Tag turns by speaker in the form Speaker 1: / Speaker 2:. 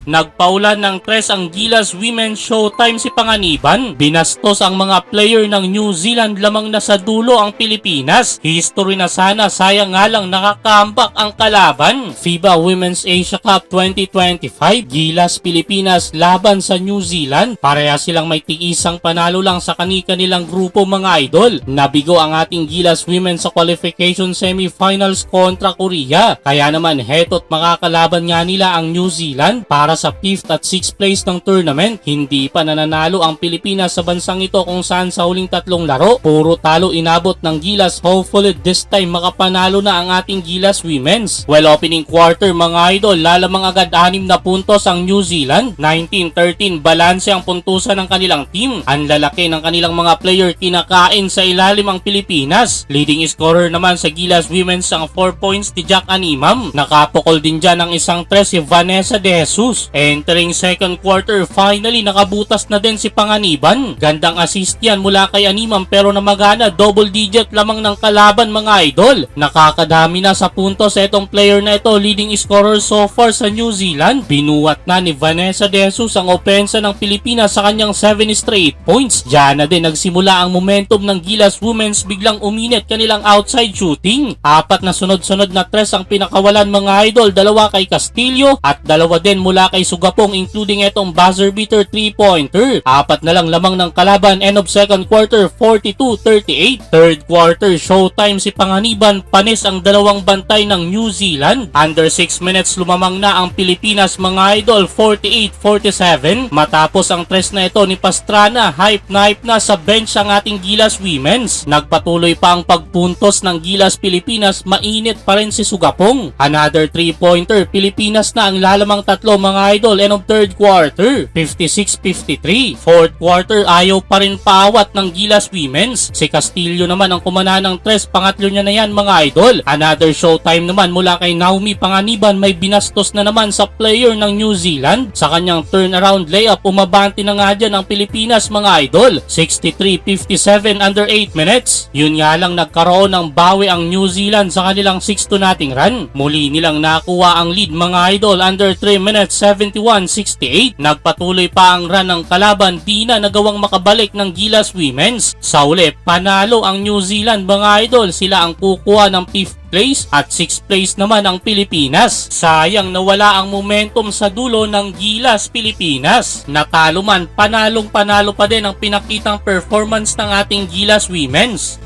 Speaker 1: Nagpaulan ng tres ang Gilas Women's Showtime si Panganiban. Binastos ang mga player ng New Zealand, lamang na sa dulo ang Pilipinas. History na sana, sayang nga lang nakakambak ang kalaban. FIBA Women's Asia Cup 2025, Gilas Pilipinas laban sa New Zealand. Pareha silang may tiisang panalo lang sa kani-kanilang grupo mga idol. Nabigo ang ating Gilas Women sa qualification semifinals kontra Korea. Kaya naman heto't makakalaban nga nila ang New Zealand para sa 5th at 6th place ng tournament. Hindi pa nananalo ang Pilipinas sa bansang ito kung saan sa huling tatlong laro, puro talo inabot ng Gilas. Hopefully this time makapanalo na ang ating Gilas Women's. Well, opening quarter mga idol, lalamang agad 6 na puntos ang New Zealand. 19-13 balanse ang puntusan ng kanilang team. Ang lalaki ng kanilang mga player kinakain sa ilalim ang Pilipinas. Leading scorer naman sa Gilas Women's ang 4 points ni Jack Animam. Nakapukol din dyan ang isang tres si Vanessa De Jesus. Entering second quarter, finally nakabutas na din si Panganiban. Gandang assist yan mula kay Animam pero namagana, double digit lamang ng kalaban mga idol. Nakakadami na sa puntos itong player na ito, leading scorer so far sa New Zealand. Binuwat na ni Vanessa De Jesus ang opensa ng Pilipinas sa kanyang 7 straight points. Diyan na din nagsimula ang momentum ng Gilas Women's, biglang uminit kanilang outside shooting. 4 na sunod-sunod na tres ang pinakawalan mga idol, 2 kay Castillo at 2 din mula kay Sugapong, including itong buzzer beater 3-pointer. 4 na lang lamang ng kalaban, end of second quarter 42-38. Third quarter showtime si Panganiban, panis ang dalawang bantay ng New Zealand. Under 6 minutes lumamang na ang Pilipinas mga idol, 48-47. Matapos ang tres na ito ni Pastrana, hype na sa bench ang ating Gilas Women's. Nagpatuloy pa ang pagpuntos ng Gilas Pilipinas, mainit pa rin si Sugapong. Another 3-pointer, Pilipinas na ang lalamang tatlo mga idol, end of third quarter 56-53. Fourth quarter, ayaw pa rin paawat ng Gilas Women's. Si Castillo naman ang kumana ng tres, pangatlo niya na yan mga idol. Another showtime naman mula kay Naomi Panganiban, may binastos na naman sa player ng New Zealand. Sa kanyang turnaround layup, umabante na nga dyan ang Pilipinas mga idol. 63-57 under 8 minutes. Yun nga lang nagkaroon ng bawi ang New Zealand sa kanilang 6-0 run. Muli nilang nakuha ang lead mga idol under 3 minutes, 71-68. Nagpatuloy pa ang run ng kalaban, di na nagawang makabalik ng Gilas Women's. Sa uli, panalo ang New Zealand mga idol, sila ang kukuha ng 5th place at 6th place naman ang Pilipinas. Sayang nawala ang momentum sa dulo ng Gilas Pilipinas. Natalo man, panalong panalo pa din ang pinakitang performance ng ating Gilas Women's.